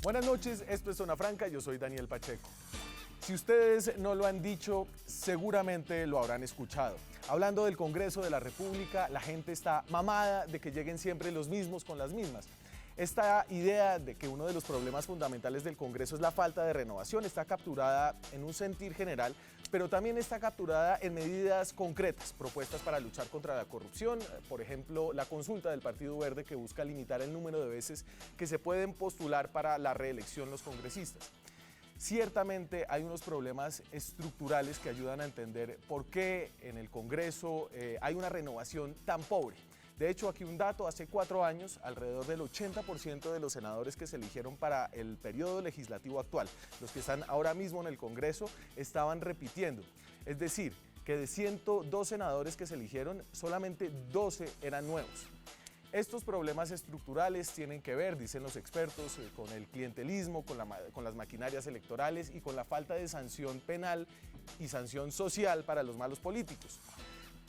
Buenas noches, esto es Zona Franca, yo soy Daniel Pacheco. Si ustedes no lo han dicho, seguramente lo habrán escuchado. Hablando del Congreso de la República, la gente está mamada de que lleguen siempre los mismos con las mismas. Esta idea de que uno de los problemas fundamentales del Congreso es la falta de renovación está capturada en un sentir general, pero también está capturada en medidas concretas, propuestas para luchar contra la corrupción, por ejemplo, la consulta del Partido Verde que busca limitar el número de veces que se pueden postular para la reelección los congresistas. Ciertamente hay unos problemas estructurales que ayudan a entender por qué en el Congreso hay una renovación tan pobre. De hecho, aquí un dato, hace 4 años, alrededor del 80% de los senadores que se eligieron para el periodo legislativo actual, los que están ahora mismo en el Congreso, estaban repitiendo. Es decir, que de 102 senadores que se eligieron, solamente 12 eran nuevos. Estos problemas estructurales tienen que ver, dicen los expertos, con el clientelismo, con las maquinarias electorales y con la falta de sanción penal y sanción social para los malos políticos.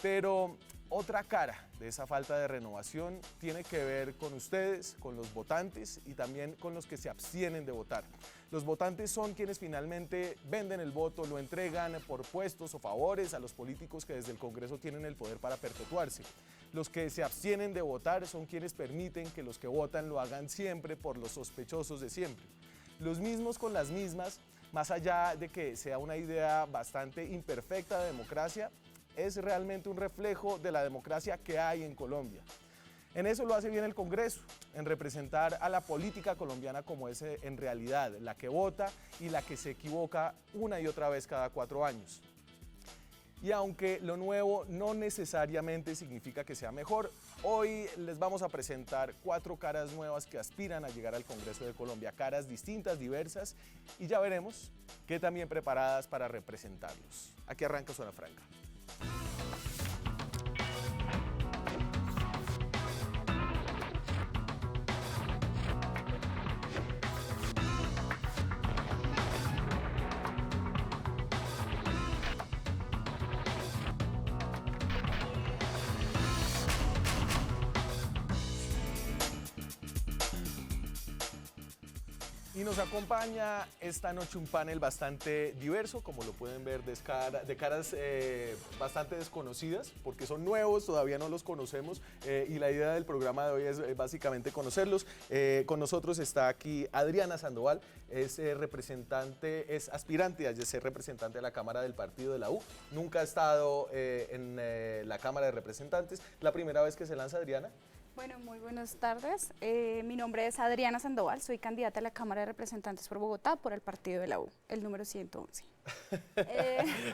Pero otra cara de esa falta de renovación tiene que ver con ustedes, con los votantes y también con los que se abstienen de votar. Los votantes son quienes finalmente venden el voto, lo entregan por puestos o favores a los políticos que desde el Congreso tienen el poder para perpetuarse. Los que se abstienen de votar son quienes permiten que los que votan lo hagan siempre por los sospechosos de siempre. Los mismos con las mismas, más allá de que sea una idea bastante imperfecta de democracia, es realmente un reflejo de la democracia que hay en Colombia. En eso lo hace bien el Congreso, en representar a la política colombiana como es en realidad, la que vota y la que se equivoca una y otra vez cada 4 años. Y aunque lo nuevo no necesariamente significa que sea mejor, hoy les vamos a presentar 4 caras nuevas que aspiran a llegar al Congreso de Colombia, caras distintas, diversas, y ya veremos qué tan bien preparadas para representarlos. Aquí arranca Zona Franca. Y nos acompaña esta noche un panel bastante diverso, como lo pueden ver, de caras bastante desconocidas, porque son nuevos, todavía no los conocemos, y la idea del programa de hoy es básicamente conocerlos. Con nosotros está aquí Adriana Sandoval, es aspirante a ser representante de la Cámara del Partido de la U. Nunca ha estado en la Cámara de Representantes. ¿La primera vez que se lanza, Adriana? Bueno, muy buenas tardes. Mi nombre es Adriana Sandoval, soy candidata a la Cámara de Representantes por Bogotá por el partido de la U, el número 111.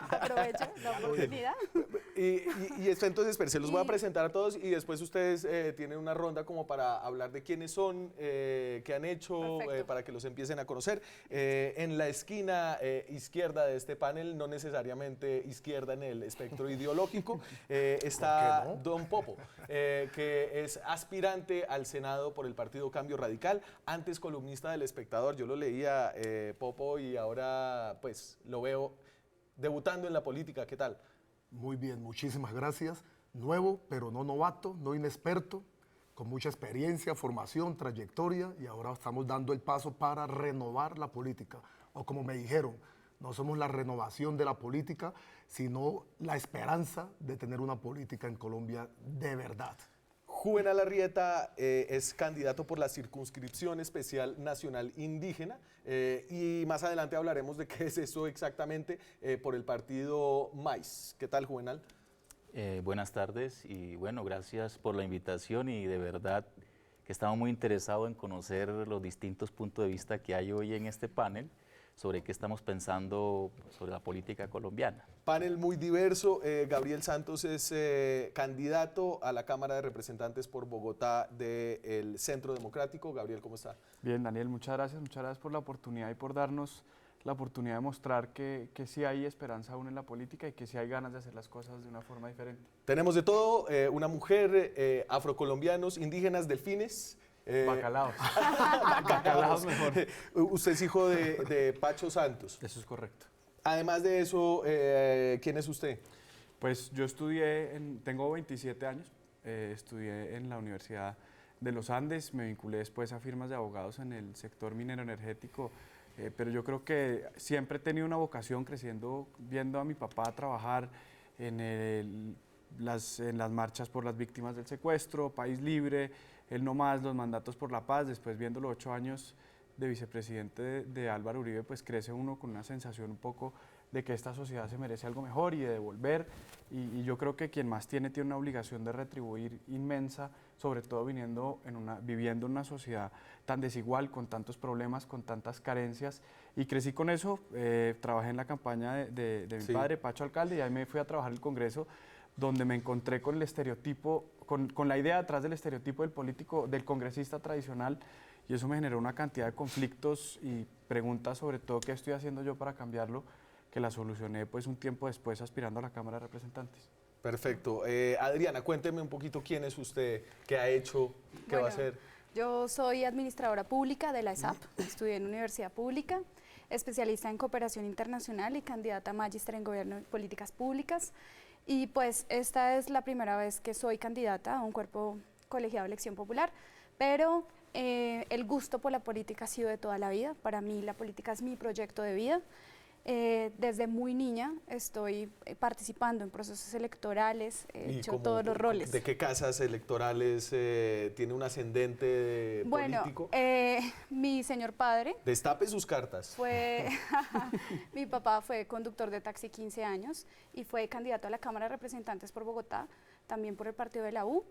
Aprovecho la oportunidad. Y esto entonces, se los voy a presentar a todos y después ustedes tienen una ronda como para hablar de quiénes son, qué han hecho, para que los empiecen a conocer. En la esquina izquierda de este panel, no necesariamente izquierda en el espectro ideológico, está no? Don Popo, que es aspirante al Senado por el Partido Cambio Radical, antes columnista del Espectador. Yo lo leía, Popo, y ahora pues lo veo debutando en la política. ¿Qué tal? Muy bien, muchísimas gracias. Nuevo, pero no novato, no inexperto, con mucha experiencia, formación, trayectoria, y ahora estamos dando el paso para renovar la política. O como me dijeron, no somos la renovación de la política, sino la esperanza de tener una política en Colombia de verdad. Juvenal Arrieta es candidato por la Circunscripción Especial Nacional Indígena y más adelante hablaremos de qué es eso exactamente por el partido MAIS. ¿Qué tal, Juvenal? Buenas tardes y bueno, gracias por la invitación y de verdad que estamos muy interesados en conocer los distintos puntos de vista que hay hoy en este panel sobre qué estamos pensando sobre la política colombiana. Panel muy diverso. Gabriel Santos es candidato a la Cámara de Representantes por Bogotá del Centro Democrático. Gabriel, ¿cómo está? Bien, Daniel, muchas gracias por la oportunidad y por darnos la oportunidad de mostrar que sí hay esperanza aún en la política y que sí hay ganas de hacer las cosas de una forma diferente. Tenemos de todo, una mujer, afrocolombianos, indígenas, delfines. Bacalaos. Bacalaos mejor. Usted es hijo de Pacho Santos. Eso es correcto. Además de eso, ¿quién es usted? Pues yo tengo 27 años, estudié en la Universidad de los Andes, me vinculé después a firmas de abogados en el sector minero energético, pero yo creo que siempre he tenido una vocación creciendo, viendo a mi papá trabajar en las marchas por las víctimas del secuestro, País Libre, el No Más, los mandatos por la paz, después viendo los 8 años de vicepresidente de Álvaro Uribe, pues crece uno con una sensación un poco de que esta sociedad se merece algo mejor y de devolver, y yo creo que quien más tiene una obligación de retribuir inmensa, sobre todo viviendo en una sociedad tan desigual, con tantos problemas, con tantas carencias, y crecí con eso. Trabajé en la campaña de mi padre, Pacho Alcalde, y ahí me fui a trabajar al Congreso, donde me encontré con el estereotipo, con la idea detrás del estereotipo del político, del congresista tradicional, y eso me generó una cantidad de conflictos y preguntas sobre todo qué estoy haciendo yo para cambiarlo, que la solucioné pues un tiempo después aspirando a la Cámara de Representantes. Perfecto. Adriana, cuénteme un poquito quién es usted, qué ha hecho, qué va a hacer. Yo soy administradora pública de la ESAP, estudié en universidad pública, especialista en cooperación internacional y candidata a magíster en gobierno y políticas públicas. Y pues esta es la primera vez que soy candidata a un cuerpo colegiado de elección popular, pero el gusto por la política ha sido de toda la vida. Para mí la política es mi proyecto de vida. Desde muy niña estoy participando en procesos electorales, he hecho todos los roles. ¿De qué casas electorales tiene un ascendente político? Mi señor padre Destape sus cartas. mi papá fue conductor de taxi 15 años y fue candidato a la Cámara de Representantes por Bogotá, también por el partido de la U,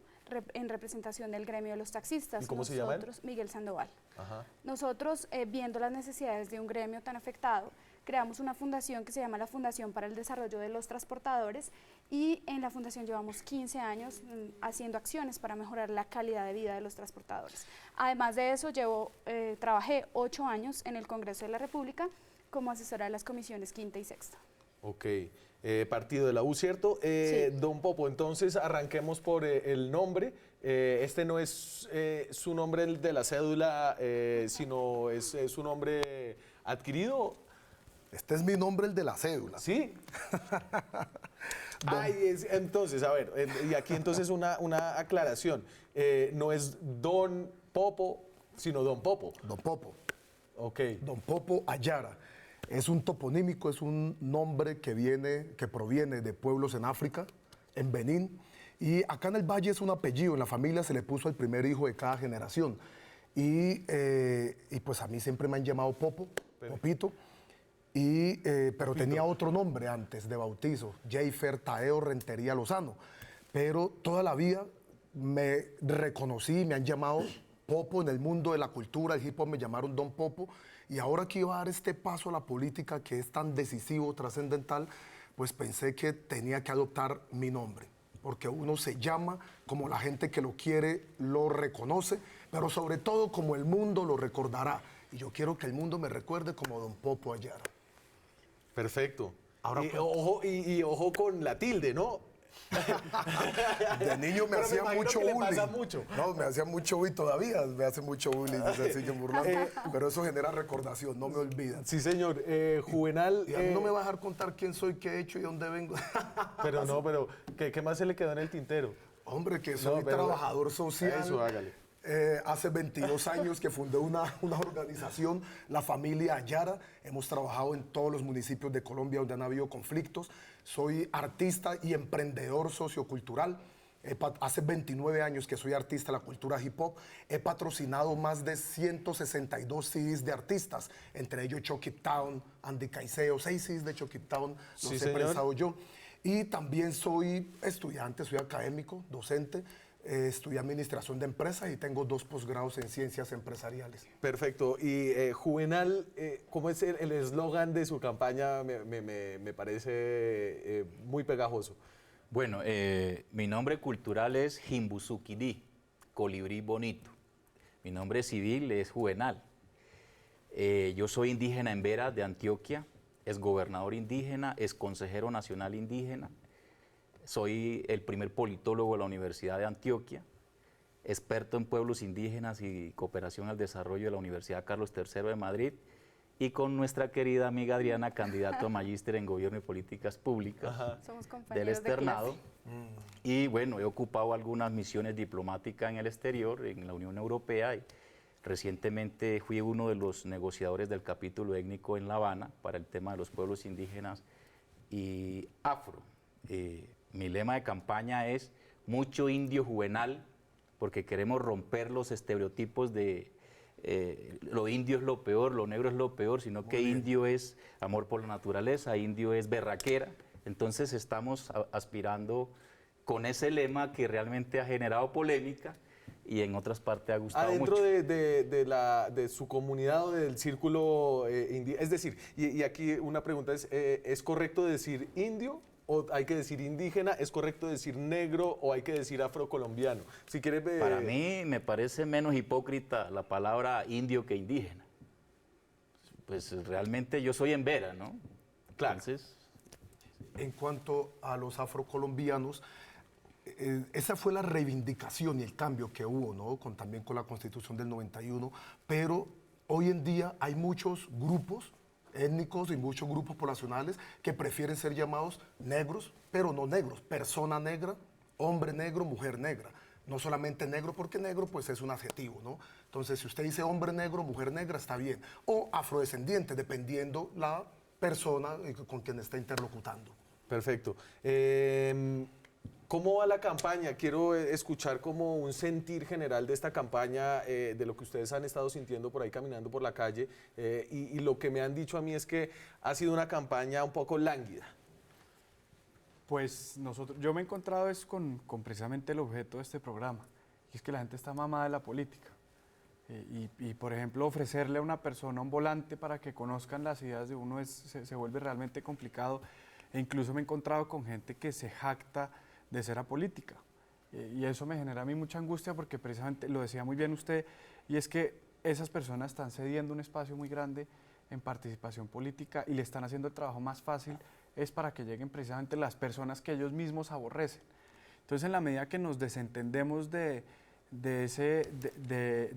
en representación del gremio de los taxistas. ¿Y cómo se llama él? Miguel Sandoval. Ajá. Nosotros, viendo las necesidades de un gremio tan afectado, creamos una fundación que se llama la Fundación para el Desarrollo de los Transportadores, y en la fundación llevamos 15 años haciendo acciones para mejorar la calidad de vida de los transportadores. Además de eso, trabajé 8 años en el Congreso de la República como asesora de las comisiones quinta y sexta. Ok, partido de la U, ¿cierto? Sí. Don Popo, entonces arranquemos por el nombre. Este no es su nombre de la cédula, sino es su nombre adquirido. Este es mi nombre, el de la cédula. ¿Sí? Entonces, a ver, y aquí entonces una aclaración. No es Don Popo, sino Don Popo. Don Popo. Ok. Don Popo Ayara. Es un toponímico, es un nombre que proviene de pueblos en África, en Benín. Y acá en el Valle es un apellido, en la familia se le puso al primer hijo de cada generación. Y pues a mí siempre me han llamado Popo, Popito. Pero tenía otro nombre antes de bautizo, Jeifer Taeo Rentería Lozano. Pero toda la vida me reconocí, me han llamado Popo en el mundo de la cultura, el hip hop me llamaron Don Popo. Y ahora que iba a dar este paso a la política que es tan decisivo, trascendental, pues pensé que tenía que adoptar mi nombre. Porque uno se llama como la gente que lo quiere, lo reconoce, pero sobre todo como el mundo lo recordará. Y yo quiero que el mundo me recuerde como Don Popo Ayara. Perfecto. Ahora, ojo con la tilde, ¿no? De niño me hacía mucho que le bullying. pasa mucho. No, me hacía mucho bullying, todavía me hace mucho bullying, se siguen burlando. Pero eso genera recordación, no me olvidan. Sí, señor. Juvenal. Y a mí no me va a dejar contar quién soy, qué he hecho y dónde vengo. Pero ¿qué más se le quedó en el tintero? Hombre, que soy trabajador social. Eso, hágale. Hace 22 años que fundé una organización, la familia Ayara. Hemos trabajado en todos los municipios de Colombia donde han habido conflictos. Soy artista y emprendedor sociocultural. Hace 29 años que soy artista de la cultura hip hop. He patrocinado más de 162 CDs de artistas, entre ellos Chucky Town, Andy Caicedo, 6 CDs de Chucky Town los he prensado yo. Y también soy estudiante, soy académico, docente. Estudié administración de empresas y tengo 2 posgrados en ciencias empresariales. Perfecto. Y Juvenal, ¿cómo es el eslogan de su campaña? Me parece muy pegajoso. Bueno, mi nombre cultural es Jimbuzukidí, colibrí bonito. Mi nombre civil es Juvenal. Yo soy indígena en Vera, de Antioquia, es gobernador indígena, es consejero nacional indígena. Soy el primer politólogo de la Universidad de Antioquia, experto en pueblos indígenas y cooperación al desarrollo de la Universidad Carlos III de Madrid, y con nuestra querida amiga Adriana, candidato a magíster en Gobierno y Políticas Públicas Somos del Externado. Y bueno, he ocupado algunas misiones diplomáticas en el exterior, en la Unión Europea, y recientemente fui uno de los negociadores del capítulo étnico en La Habana para el tema de los pueblos indígenas y afro. Mi lema de campaña es mucho indio juvenal, porque queremos romper los estereotipos de lo indio es lo peor, lo negro es lo peor, sino que indio es amor por la naturaleza, indio es berraquera. Entonces estamos aspirando con ese lema que realmente ha generado polémica y en otras partes ha gustado Adentro mucho. de su comunidad o del círculo indígena, es decir, y aquí una pregunta ¿es correcto decir indio o hay que decir indígena? ¿Es correcto decir negro o hay que decir afrocolombiano? Si quieres, Para mí me parece menos hipócrita la palabra indio que indígena. Pues realmente yo soy embera, ¿no? Claro. Entonces, En cuanto a los afrocolombianos, esa fue la reivindicación y el cambio que hubo, ¿no? También con la Constitución del 91, pero hoy en día hay muchos grupos étnicos y muchos grupos poblacionales que prefieren ser llamados negros, pero no negros, persona negra, hombre negro, mujer negra. No solamente negro, porque negro pues es un adjetivo, ¿no? Entonces, si usted dice hombre negro, mujer negra, está bien. O afrodescendiente, dependiendo la persona con quien está interlocutando. Perfecto. ¿Cómo va la campaña? Quiero escuchar como un sentir general de esta campaña, de lo que ustedes han estado sintiendo por ahí caminando por la calle, y lo que me han dicho a mí es que ha sido una campaña un poco lánguida. Pues yo me he encontrado con precisamente el objeto de este programa, y es que la gente está mamada de la política. Y, por ejemplo, ofrecerle a una persona un volante para que conozcan las ideas de uno se vuelve realmente complicado. E incluso me he encontrado con gente que se jacta de ser apolítica. Y eso me genera a mí mucha angustia porque precisamente lo decía muy bien usted, y es que esas personas están cediendo un espacio muy grande en participación política y le están haciendo el trabajo más fácil es para que lleguen precisamente las personas que ellos mismos aborrecen. Entonces, en la medida que nos desentendemos de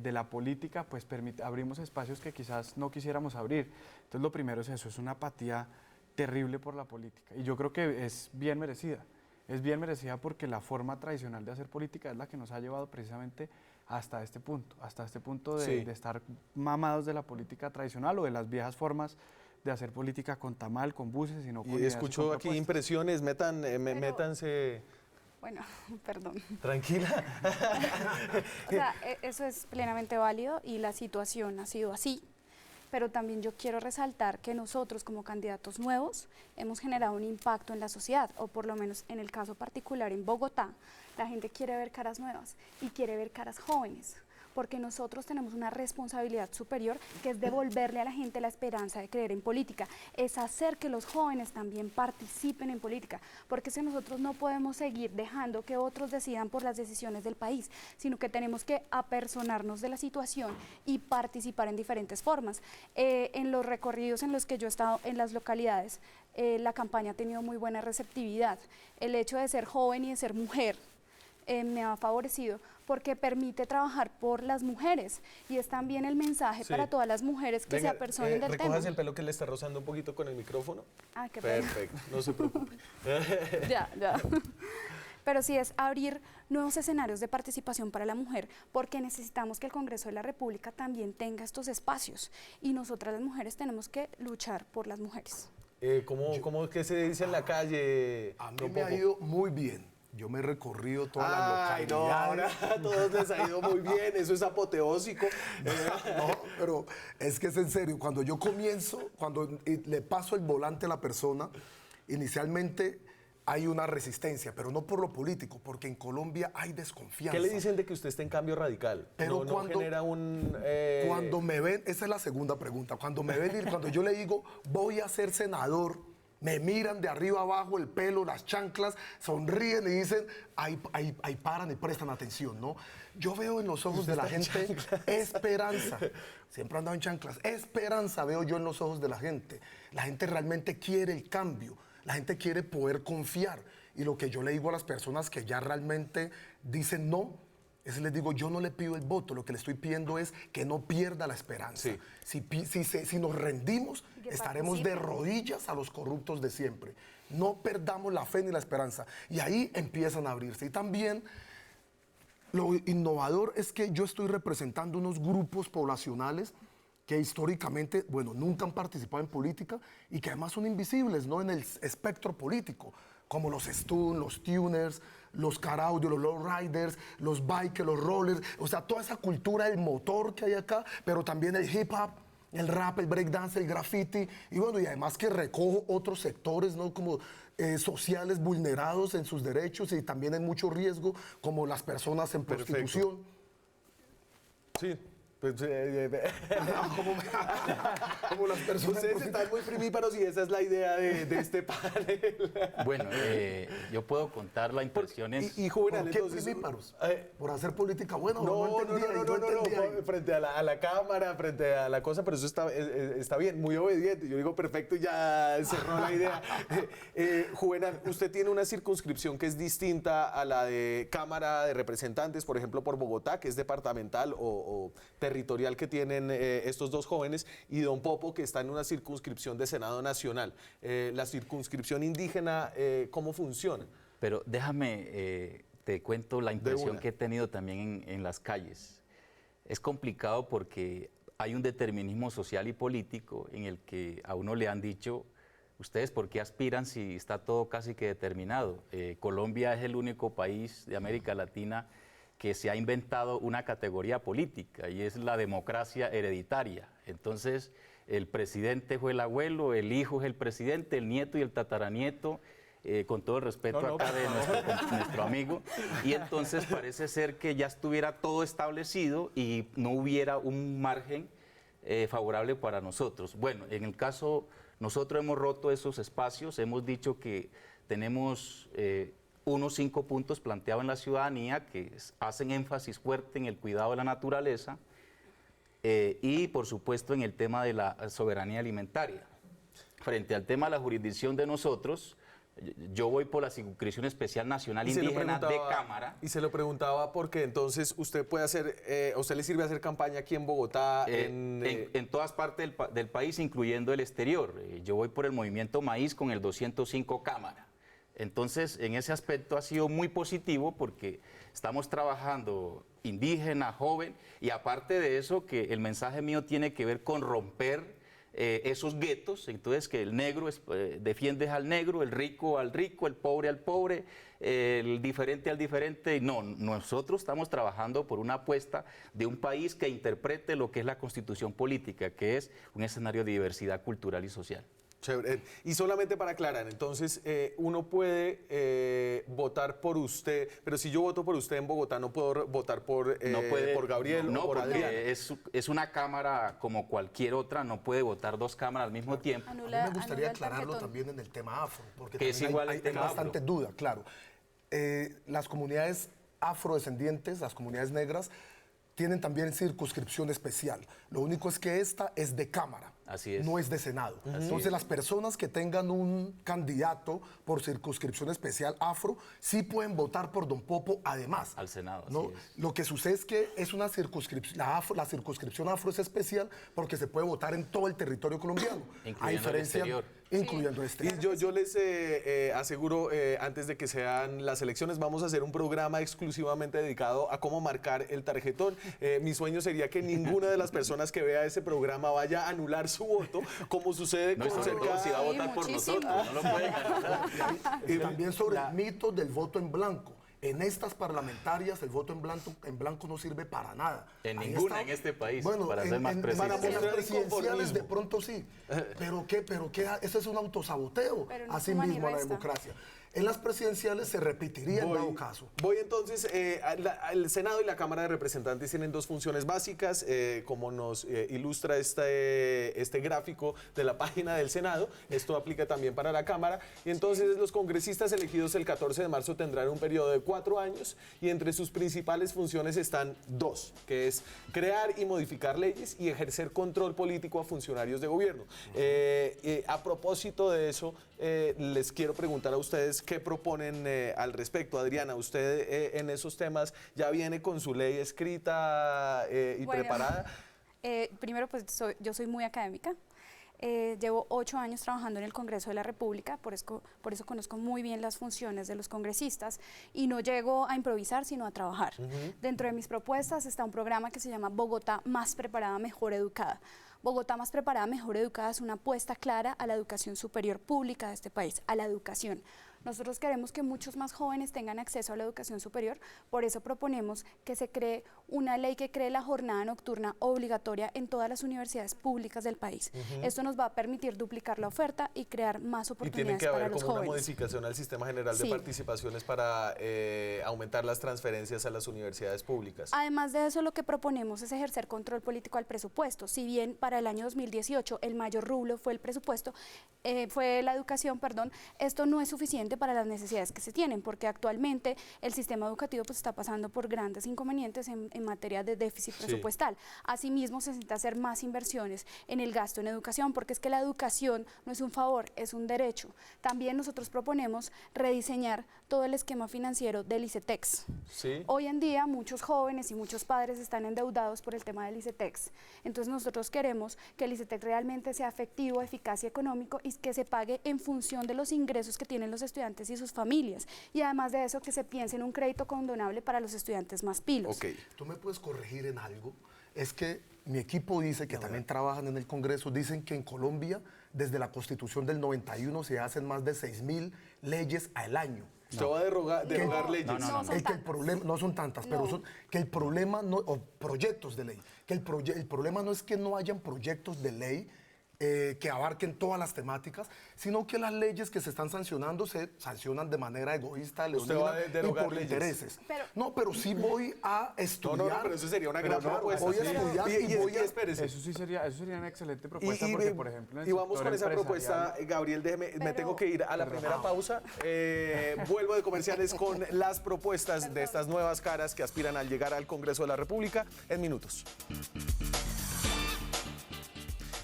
la política, pues abrimos espacios que quizás no quisiéramos abrir. Entonces, lo primero es eso, es una apatía terrible por la política. Y yo creo que es bien merecida. Es bien merecida porque la forma tradicional de hacer política es la que nos ha llevado precisamente hasta este punto Sí. de estar mamados de la política tradicional o de las viejas formas de hacer política con tamal, con buses y no con Y ideas escucho con aquí propuestas. impresiones, métanse. Bueno, perdón. Tranquila. O sea, eso es plenamente válido y la situación ha sido así. Pero también yo quiero resaltar que nosotros como candidatos nuevos hemos generado un impacto en la sociedad, o por lo menos en el caso particular en Bogotá, la gente quiere ver caras nuevas y quiere ver caras jóvenes, porque nosotros tenemos una responsabilidad superior que es devolverle a la gente la esperanza de creer en política, es hacer que los jóvenes también participen en política, porque si nosotros no podemos seguir dejando que otros decidan por las decisiones del país, sino que tenemos que apersonarnos de la situación y participar en diferentes formas. En los recorridos en los que yo he estado en las localidades, la campaña ha tenido muy buena receptividad. El hecho de ser joven y de ser mujer me ha favorecido porque permite trabajar por las mujeres y es también el mensaje Sí. para todas las mujeres que se apersonen del tema. ¿Recojas el pelo que le está rozando un poquito con el micrófono? Ah, qué pena. Perfecto, no se preocupe. Ya. Pero sí es abrir nuevos escenarios de participación para la mujer, porque necesitamos que el Congreso de la República también tenga estos espacios y nosotras las mujeres tenemos que luchar por las mujeres. ¿Cómo es que se dice en la calle? A mí Don me ha Popo? ido muy bien. Yo me he recorrido todas Ay, las no, localidades. ahora a todos les ha ido muy bien, eso es apoteósico. No, pero es que es en serio. Cuando yo comienzo, cuando le paso el volante a la persona, inicialmente hay una resistencia, pero no por lo político, porque en Colombia hay desconfianza. ¿Qué le dicen de que usted está en cambio radical? Pero no cuando- genera un... Cuando me ven, esa es la segunda pregunta, cuando me ven y cuando yo le digo voy a ser senador, me miran de arriba abajo, el pelo, las chanclas, sonríen y dicen, ahí paran y prestan atención, ¿no? Yo veo en los ojos de la gente esperanza. Siempre he andado en chanclas. Esperanza veo yo en los ojos de la gente. La gente realmente quiere el cambio. La gente quiere poder confiar. Y lo que yo le digo a las personas que ya realmente dicen no, es les digo, yo no le pido el voto, lo que le estoy pidiendo es que no pierda la esperanza. Sí. Si nos rendimos, Que estaremos de participen. rodillas a los corruptos de siempre. No perdamos la fe ni la esperanza. Y ahí empiezan a abrirse. Y también lo innovador es que yo estoy representando unos grupos poblacionales que históricamente, bueno, nunca han participado en política y que además son invisibles, ¿no?, en el espectro político, como los Stun, los Tuners, los car audio, los lowriders, los bikers, los rollers, o sea, toda esa cultura del motor que hay acá, pero también el hip hop, el rap, el breakdance, el graffiti, y bueno, y además que recojo otros sectores, ¿no?, como sociales vulnerados en sus derechos y también en mucho riesgo, como las personas en prostitución. Sí. Pues, como las personas ustedes están muy primíparos y esa es la idea de este panel. Bueno, yo puedo contar la impresión. Y Juvenal, ¿Por qué entonces, primíparos? ¿Por hacer política buena? no, entendía ahí. frente a la cámara, frente a la cosa, pero eso está bien, muy obediente. Yo digo perfecto y ya cerró la idea. Juvenal, usted tiene una circunscripción que es distinta a la de Cámara de Representantes, por ejemplo, por Bogotá, que es departamental o territorial que tienen estos dos jóvenes, y don Popo, que está en una circunscripción de Senado Nacional. La circunscripción indígena, ¿cómo funciona? Pero déjame, te cuento la impresión que he tenido también en las calles. Es complicado porque hay un determinismo social y político en el que a uno le han dicho, ¿ustedes por qué aspiran si está todo casi que determinado? Colombia es el único país de América Latina que se ha inventado una categoría política y es la democracia hereditaria. Entonces, el presidente fue el abuelo, el hijo es el presidente, el nieto y el tataranieto, con todo el respeto acá de nuestro amigo. Y entonces parece ser que ya estuviera todo establecido y no hubiera un margen favorable para nosotros. Bueno, en el caso, nosotros hemos roto esos espacios, hemos dicho que tenemos unos 5 puntos planteados en la ciudadanía que hacen énfasis fuerte en el cuidado de la naturaleza y, por supuesto, en el tema de la soberanía alimentaria. Frente al tema de la jurisdicción de nosotros, yo voy por la circunscripción especial nacional indígena de Cámara. Y se lo preguntaba porque entonces usted puede hacer, ¿a usted le sirve hacer campaña aquí en Bogotá? En todas partes del país, incluyendo el exterior. Yo voy por el movimiento Maíz con el 205 Cámara. Entonces, en ese aspecto ha sido muy positivo porque estamos trabajando indígena, joven, y aparte de eso, que el mensaje mío tiene que ver con romper esos guetos, entonces que el negro defiende al negro, el rico al rico, el pobre al pobre, el diferente al diferente. No, nosotros estamos trabajando por una apuesta de un país que interprete lo que es la constitución política, que es un escenario de diversidad cultural y social. Chévere. Y solamente para aclarar, entonces uno puede votar por usted, pero si yo voto por usted en Bogotá, no puedo votar por Gabriel o por Adriana. Es una cámara como cualquier otra, no puede votar 2 cámaras al mismo tiempo. A mí me gustaría aclararlo también en el tema afro, porque que es igual hay bastante duda, claro. Las comunidades afrodescendientes, las comunidades negras, tienen también circunscripción especial. Lo único es que esta es de Cámara. Así es. No es de Senado. Entonces, las personas que tengan un candidato por circunscripción especial afro, sí pueden votar por don Popo además. Al Senado, ¿no? así es. Lo que sucede es que es una circunscripción, la circunscripción afro es especial porque se puede votar en todo el territorio colombiano. Incluyendo el exterior. Incluyendo el exterior. Y yo les aseguro, antes de que sean las elecciones, vamos a hacer un programa exclusivamente dedicado a cómo marcar el tarjetón. Mi sueño sería que ninguna de las personas que vea ese programa vaya a anular su voto, como sucede con cerca... Si va a votar por nosotros, no lo pueden ganar. Y también sobre el mito del voto en blanco. En estas parlamentarias el voto en blanco no sirve para nada. En ninguna en este país, para ser más preciso. Para las presidenciales de pronto sí. ¿Pero qué? Eso es un autosaboteo, Pero no así suma ni mismo a la resta. democracia. En las presidenciales se repetiría en dado caso. Voy entonces, el Senado y la Cámara de Representantes tienen 2 funciones básicas, como nos ilustra este gráfico de la página del Senado. Esto aplica también para la Cámara. Y entonces los congresistas elegidos el 14 de marzo tendrán un periodo de 4 años y entre sus principales funciones están 2, que es crear y modificar leyes y ejercer control político a funcionarios de gobierno. A propósito de eso, les quiero preguntar a ustedes qué proponen al respecto. Adriana, usted en esos temas ya viene con su ley escrita y Bueno, preparada. Primero, pues yo soy muy académica. Llevo 8 años trabajando en el Congreso de la República, por eso conozco muy bien las funciones de los congresistas y no llego a improvisar, sino a trabajar. Dentro de mis propuestas está un programa que se llama Bogotá Más Preparada, Mejor Educada. Bogotá Más Preparada, Mejor Educada es una apuesta clara a la educación superior pública de este país, a la educación. Nosotros queremos que muchos más jóvenes tengan acceso a la educación superior, por eso proponemos que se cree una ley que cree la jornada nocturna obligatoria en todas las universidades públicas del país. Esto nos va a permitir duplicar la oferta y crear más Y oportunidades tiene que para haber los como una jóvenes. modificación al sistema general de Sí. participaciones para aumentar las transferencias a las universidades públicas. Además de eso, lo que proponemos es ejercer control político al presupuesto. Si bien para el año 2018 el mayor rublo fue el presupuesto, fue la educación, perdón, esto no es suficiente para las necesidades que se tienen, porque actualmente el sistema educativo pues está pasando por grandes inconvenientes en materia de déficit presupuestal. Asimismo, se necesita hacer más inversiones en el gasto en educación, porque es que la educación no es un favor, es un derecho. También nosotros proponemos rediseñar todo el esquema financiero del ICETEX. Sí. Hoy en día muchos jóvenes y muchos padres están endeudados por el tema del ICETEX. Entonces nosotros queremos que el ICETEX realmente sea efectivo, eficaz y económico y que se pague en función de los ingresos que tienen los estudiantes y sus familias. Y además de eso, que se piense en un crédito condonable para los estudiantes más pilos. Ok. ¿Tú me puedes corregir en algo? Es que mi equipo dice, que también trabajan en el Congreso, dicen que en Colombia, desde la Constitución del 91, se hacen más de 6.000 leyes al año. Usted va a derogar leyes. No son El que el tantas. problema, no son tantas, pero No. que el problema no, o proyectos de ley, que el problema no es que no hayan proyectos de ley que abarquen todas las temáticas, sino que las leyes que se están sancionando se sancionan de manera egoísta, Usted va a leonina y derogar por leyes. intereses. Pero- Pero sí voy a estudiar. No, pero eso sería una gran Pero propuesta. Voy a Sí. estudiar y voy a... espérese. Eso sí sería una excelente propuesta porque, por ejemplo, en el y vamos sector con esa empresarial- propuesta, Gabriel, déjeme, me Pero- tengo que ir a la primera pausa. Vuelvo de comerciales con las propuestas de estas nuevas caras que aspiran al llegar al Congreso de la República en minutos.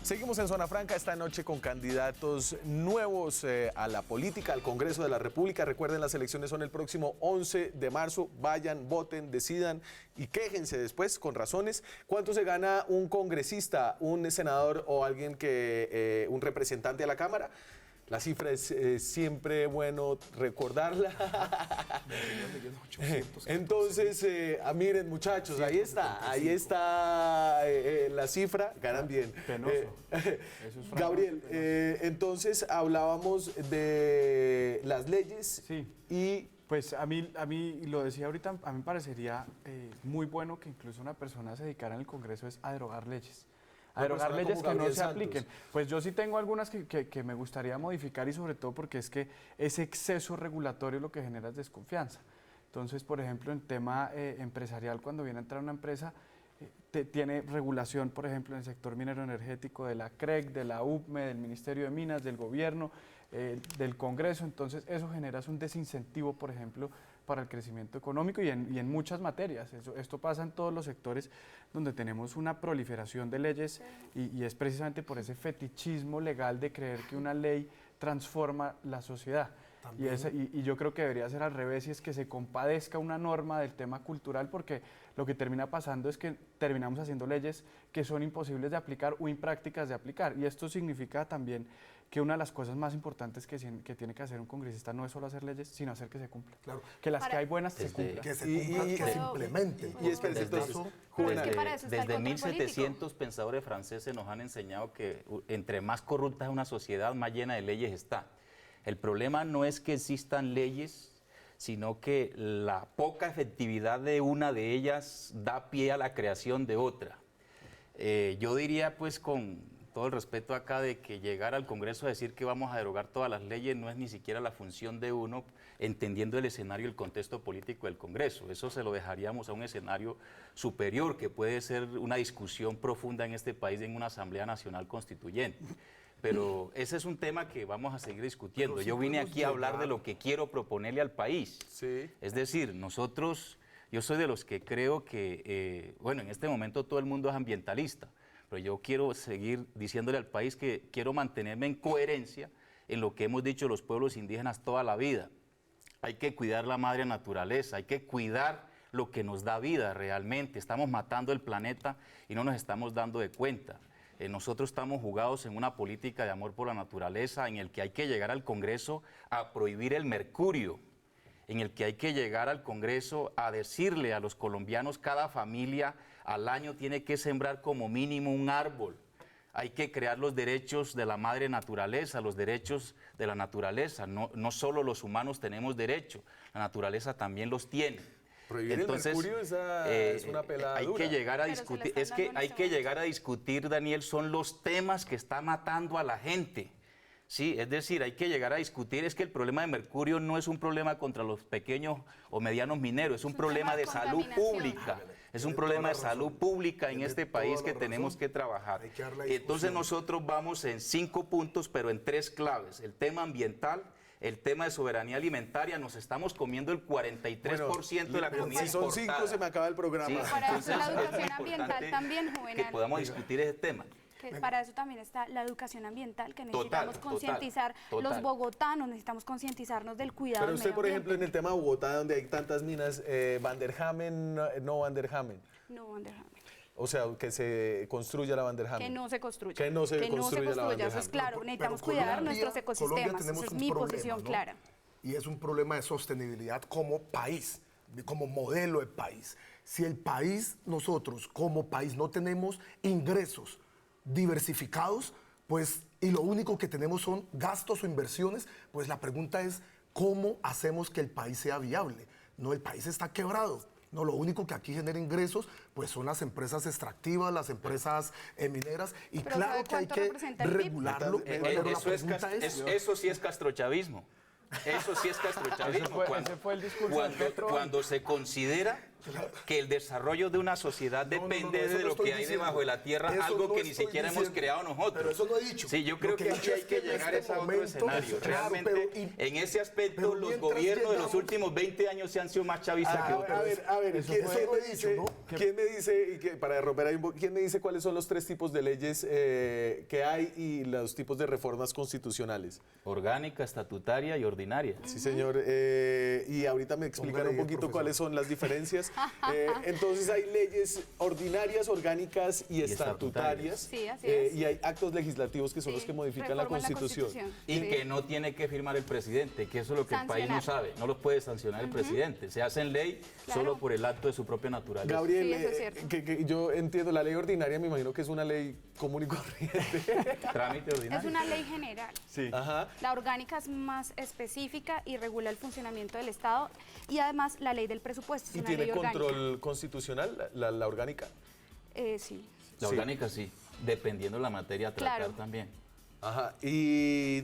Seguimos en Zona Franca esta noche con candidatos nuevos a la política, al Congreso de la República. Recuerden, las elecciones son el próximo 11 de marzo. Vayan, voten, decidan y quéjense después con razones. ¿Cuánto se gana un congresista, un senador o alguien que, un representante a la Cámara? La cifra es siempre bueno recordarla. Entonces, miren muchachos, ahí está la cifra, ganan bien. Penoso. Eso es Gabriel, francamente entonces hablábamos de las leyes Sí. y Pues a mí, lo decía ahorita, a mí me parecería muy bueno que incluso una persona se dedicara en el Congreso es a derogar leyes. A Una derogar persona leyes como que no Gabriel se Santos. apliquen. Pues yo sí tengo algunas que me gustaría modificar y sobre todo porque es que ese exceso regulatorio lo que genera es desconfianza. Entonces, por ejemplo, en tema empresarial, cuando viene a entrar una empresa, tiene regulación, por ejemplo, en el sector minero energético de la CREC, de la UPME, del Ministerio de Minas, del Gobierno, del Congreso. Entonces, eso genera un desincentivo, por ejemplo, para el crecimiento económico y en muchas materias. Esto pasa en todos los sectores donde tenemos una proliferación de leyes y es precisamente por ese fetichismo legal de creer que una ley transforma la sociedad. Y yo creo que debería ser al revés, y es que se compadezca una norma del tema cultural, porque lo que termina pasando es que terminamos haciendo leyes que son imposibles de aplicar o imprácticas de aplicar. Y esto significa también que una de las cosas más importantes que tiene que hacer un congresista no es solo hacer leyes, sino hacer que se cumplan. Claro. Que las que Para- hay buenas se Desde- cumplan. Que se cumplan, que se Pero- implementen. Y espérese, porque entonces, eso- Juvenal. Es que para eso está el Desde control 1700 pensadores franceses nos han enseñado que entre más corrupta es una sociedad, más llena de leyes está. El problema no es que existan leyes, sino que la poca efectividad de una de ellas da pie a la creación de otra. Yo diría, pues, con todo el respeto acá, de que llegar al Congreso a decir que vamos a derogar todas las leyes no es ni siquiera la función de uno, entendiendo el escenario y el contexto político del Congreso. Eso se lo dejaríamos a un escenario superior, que puede ser una discusión profunda en este país en una Asamblea Nacional Constituyente. Pero ese es un tema que vamos a seguir discutiendo. Pero sí Yo vine podemos aquí a hablar de llegar- lo que quiero proponerle al país. Sí. Es decir, yo soy de los que creo que, bueno, en este momento todo el mundo es ambientalista, pero yo quiero seguir diciéndole al país que quiero mantenerme en coherencia en lo que hemos dicho los pueblos indígenas toda la vida. Hay que cuidar la madre naturaleza, hay que cuidar lo que nos da vida realmente. Estamos matando el planeta y no nos estamos dando de cuenta. nosotros estamos jugados en una política de amor por la naturaleza en el que hay que llegar al Congreso a prohibir el mercurio, en el que hay que llegar al Congreso a decirle a los colombianos cada familia al año tiene que sembrar como mínimo un árbol. Hay que crear los derechos de la madre naturaleza, los derechos de la naturaleza. No solo los humanos tenemos derecho, la naturaleza también los tiene. Prohibir Entonces, el mercurio es una pelada hay dura. que llegar a Pero se discutir, le es están que dando en hay este que momento. llegar a discutir, Daniel, son los temas que están matando a la gente. Sí, es decir, hay que llegar a discutir, es que el problema de mercurio no es un problema contra los pequeños o medianos mineros, es un problema de salud pública. Es un problema de salud pública en este país que tenemos que trabajar. Entonces nosotros vamos en 5 puntos, pero en 3 claves. El tema ambiental, el tema de soberanía alimentaria, nos estamos comiendo el 43% de la comida Si son exportada. 5 se me acaba el programa. Sí, Para eso entonces la es educación muy ambiental importante también, que Juvenal. podamos discutir ese tema. Que para eso también está la educación ambiental, que Total, necesitamos total, concientizar total. los bogotanos, necesitamos concientizarnos del cuidado Pero del usted, medio por ejemplo, en ambiente. el tema de Bogotá, donde hay tantas minas, Van der Hamen, no Van der Hamen. No, Van der Hamen. O sea, que se construya la Van der Hamen. Que no se construya. Que no se construya la Van der Eso es Hamen. claro, necesitamos Pero cuidar Colombia- nuestros Colombia ecosistemas. tenemos Esa es un mi problema, posición ¿no? clara. Y es un problema de sostenibilidad como país, como modelo de país. Si el país, nosotros como país no tenemos ingresos diversificados, pues, y lo único que tenemos son gastos o inversiones, pues la pregunta es, ¿cómo hacemos que el país sea viable? No, el país está quebrado. No, lo único que aquí genera ingresos, pues son las empresas extractivas, las empresas mineras, y Pero claro ¿sabe que hay cuánto que representa el PIB? regularlo, pero la pregunta es... Eso sí es castrochavismo. Eso sí es castrochavismo. Ese fue el discurso de Petro hoy. Cuando se considera que el desarrollo de una sociedad No, no, no, depende eso de no lo que estoy hay diciendo. debajo de la tierra, Eso algo no que ni estoy siquiera hemos diciendo. creado nosotros. Pero eso no he dicho. Sí, yo Lo creo que que he aquí dicho hay es que que en llegar este a otro momento- escenario. claro, Realmente, pero en ese aspecto, pero los mientras gobiernos de los llegamos- últimos 20 años se han sido más chavistas que otros. A ver, Eso ¿quién, fue- quién eso me he dicho, dice, ¿no? quién me dice, y que, para romper ahí un poco, quién me dice cuáles son los 3 tipos de leyes que hay y los tipos de reformas constitucionales? Orgánica, estatutaria y ordinaria. Sí, señor. Y ahorita me explican Póngale un ahí, poquito profesor. cuáles son las diferencias. Entonces hay leyes ordinarias, orgánicas y estatutarias. Sí, así es. Y hay actos legislativos que son los Sí, que modifican la reforman Constitución. Y Sí. que no tiene que firmar el presidente, que eso es lo que el país no Sancionar. sabe. No lo puede sancionar el presidente. Se hacen ley Claro. solo por el acto de su propia naturaleza. Gabriel, Sí, eso es cierto. que yo entiendo, la ley ordinaria me imagino que es una ley común y corriente. Trámite ordinario. Es una ley general. Sí. Ajá. La orgánica es más específica y regula el funcionamiento del Estado y además la ley del presupuesto es ¿Y una tiene ley orgánica. control constitucional la orgánica? Sí. La Sí. orgánica sí, dependiendo de la materia a tratar Claro. también. Ajá. Y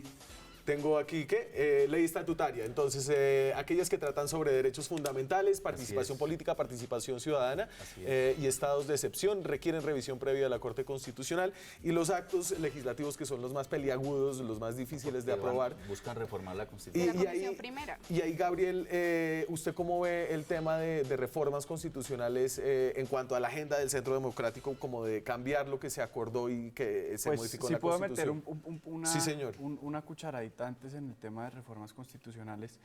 tengo aquí, ¿qué? Ley estatutaria. Entonces, aquellas que tratan sobre derechos fundamentales, participación es. política, participación ciudadana Así es. y estados de excepción requieren revisión previa de la Corte Constitucional. Y los actos legislativos que son los más peliagudos, los más difíciles de Que van- aprobar. buscan reformar la De Constitución. la Comisión Primera. Y ahí, Gabriel, ¿usted cómo ve el tema de reformas constitucionales en cuanto a la agenda del Centro Democrático, como de cambiar lo que se acordó y que se Pues modificó en si la puedo meter Constitución? una, Sí, señor. una cucharadita antes en el tema de reformas constitucionales,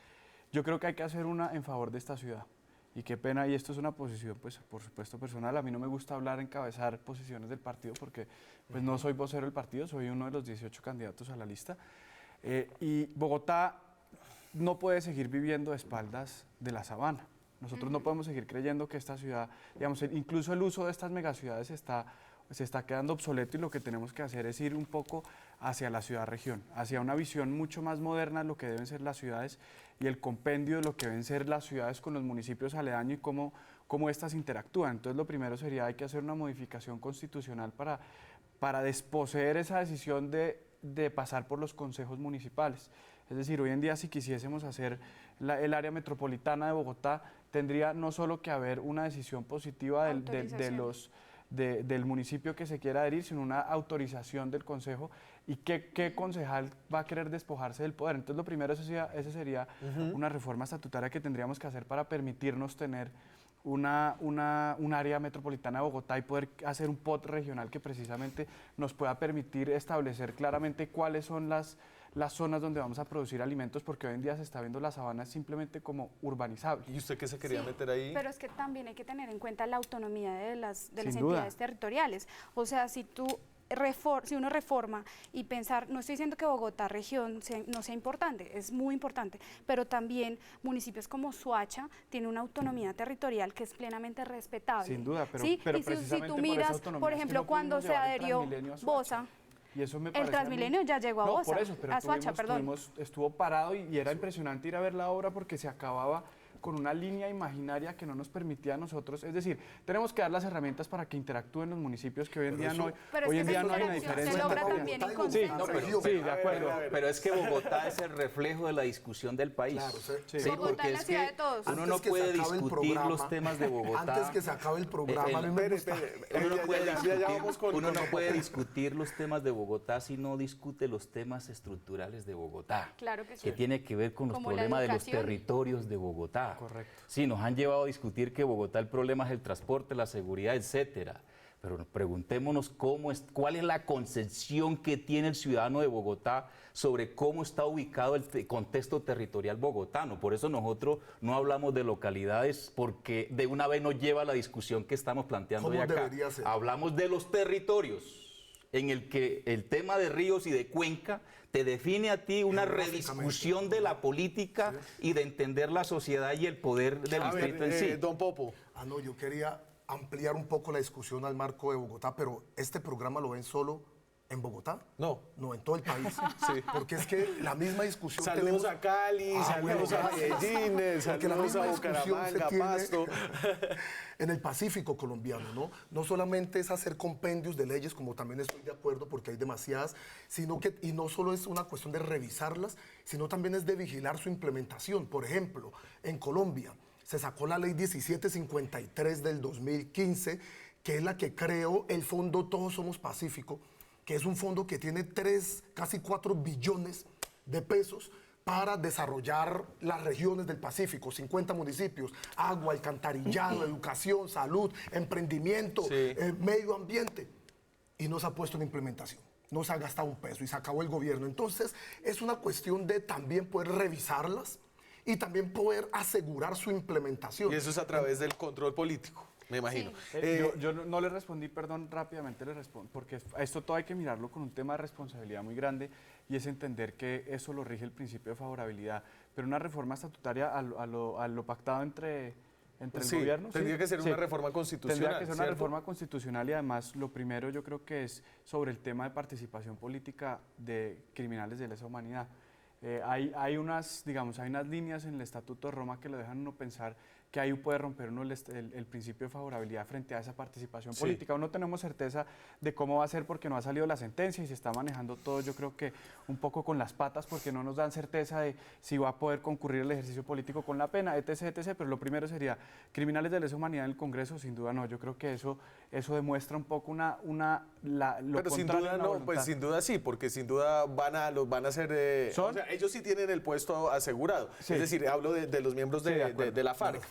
yo creo que hay que hacer una en favor de esta ciudad. Y qué pena, y esto es una posición, pues por supuesto personal, a mí no me gusta hablar, encabezar posiciones del partido porque pues no soy vocero del partido, soy uno de los 18 candidatos a la lista. Y Bogotá no puede seguir viviendo a espaldas de la sabana. Nosotros no podemos seguir creyendo que esta ciudad, digamos, incluso el uso de estas megaciudades se está quedando obsoleto y lo que tenemos que hacer es ir un poco hacia la ciudad-región, hacia una visión mucho más moderna de lo que deben ser las ciudades y el compendio de lo que deben ser las ciudades con los municipios aledaños y cómo éstas interactúan. Entonces lo primero sería hay que hacer una modificación constitucional para desposeer esa decisión de pasar por los consejos municipales. Es decir, hoy en día si quisiésemos hacer el área metropolitana de Bogotá, tendría no solo que haber una decisión positiva del municipio que se quiera adherir, sino una autorización del consejo y qué concejal va a querer despojarse del poder. Entonces lo primero esa sería una reforma estatutaria que tendríamos que hacer para permitirnos tener un área metropolitana de Bogotá y poder hacer un POT regional que precisamente nos pueda permitir establecer claramente cuáles son las zonas donde vamos a producir alimentos, porque hoy en día se está viendo la sabana simplemente como urbanizable. ¿Y usted qué se quería Sí, meter ahí? Pero es que también hay que tener en cuenta la autonomía de las Sin duda. entidades territoriales. O sea, si tú si uno reforma y pensar, no estoy diciendo que Bogotá región no sea importante, es muy importante, pero también municipios como Soacha tienen una autonomía territorial que es plenamente respetable. Sin duda, pero, ¿sí? pero Y si precisamente tú por esa miras, autonomía por es que ejemplo, no cuando pudimos se llevar el adherió Transmilenio a Soacha. Bosa, Y eso me el parece a mí- Transmilenio ya llegó a No, Bosa, por eso, pero a Soacha, perdón. estuvo parado y era impresionante ir a ver la obra porque se acababa con una línea imaginaria que no nos permitía a nosotros, es decir, tenemos que dar las herramientas para que interactúen los municipios que hoy en día no hay, Pero hoy es en que día esa no hay una interacción diferencia. se logra entre también en Bogotá y consenso. no, pero, región. sí, de acuerdo. Pero es que Bogotá es el reflejo de la discusión del país. Claro, sí. Sí, Bogotá porque es la es ciudad que de todos. uno Antes no que se puede acabe el discutir programa, los temas de Bogotá. Antes que se acabe el programa, a mí me gusta. Uno no puede ya discutir, vamos con- uno no con- puede discutir los temas de Bogotá si no discute los temas estructurales de Bogotá. Claro que sí. Que tiene que ver con los Como la problemas de los educación. territorios de Bogotá. Correcto. Sí, nos han llevado a discutir que Bogotá el problema es el transporte, la seguridad, etcétera. Pero preguntémonos cuál es la concepción que tiene el ciudadano de Bogotá sobre cómo está ubicado el contexto territorial bogotano. Por eso nosotros no hablamos de localidades, porque de una vez nos lleva a la discusión que estamos planteando hoy ¿Cómo acá. debería ser? Hablamos de los territorios, en el que el tema de ríos y de cuenca te define a ti una rediscusión de la política y de entender la sociedad y el poder del A ver, distrito en sí. don Popo, Ah, no, yo quería ampliar un poco la discusión al marco de Bogotá, pero este programa lo ven solo en Bogotá. no. No, en todo el país. Porque es que la misma discusión Saludos tenemos... a Cali, saludos bueno, a gracias. Medellín, Porque la saludos misma a discusión se Bucaramanga, tiene Pasto. en el Pacífico colombiano, ¿no? No solamente es hacer compendios de leyes, como también estoy de acuerdo porque hay demasiadas, sino que, y no solo es una cuestión de revisarlas, sino también es de vigilar su implementación. Por ejemplo, en Colombia se sacó la ley 1753 del 2015, que es la que creó el fondo Todos Somos Pacífico, que es un fondo que tiene casi 4 billones de pesos para desarrollar las regiones del Pacífico, 50 municipios, agua, alcantarillado, educación, salud, emprendimiento, medio ambiente. Y no se ha puesto en implementación, no se ha gastado un peso y se acabó el gobierno. Entonces, es una cuestión de también poder revisarlas y también poder asegurar su implementación. Y eso es a través del control político, me imagino. Yo no le respondí, perdón, rápidamente le respondo, porque a esto todo hay que mirarlo con un tema de responsabilidad muy grande y es entender que eso lo rige el principio de favorabilidad. Pero una reforma estatutaria a lo pactado entre el Sí, gobierno. tendría que ser una reforma constitucional, Tendría que ser una ¿cierto? reforma constitucional y además lo primero yo creo que es sobre el tema de participación política de criminales de lesa humanidad. Hay unas líneas en el Estatuto de Roma que lo dejan uno pensar que ahí puede romper uno el principio de favorabilidad frente a esa participación política. No tenemos certeza de cómo va a ser porque no ha salido la sentencia y se está manejando todo, yo creo que un poco con las patas porque no nos dan certeza de si va a poder concurrir el ejercicio político con la pena, etc., pero lo primero sería criminales de lesa humanidad en el Congreso, sin duda no, yo creo que eso demuestra un poco lo Pero sin contrario duda a la no, voluntad. pues sin duda sí, porque sin duda los van a hacer... o sea, ellos sí tienen el puesto asegurado. Sí. Es decir, hablo de los miembros Sí, de acuerdo. de la FARC.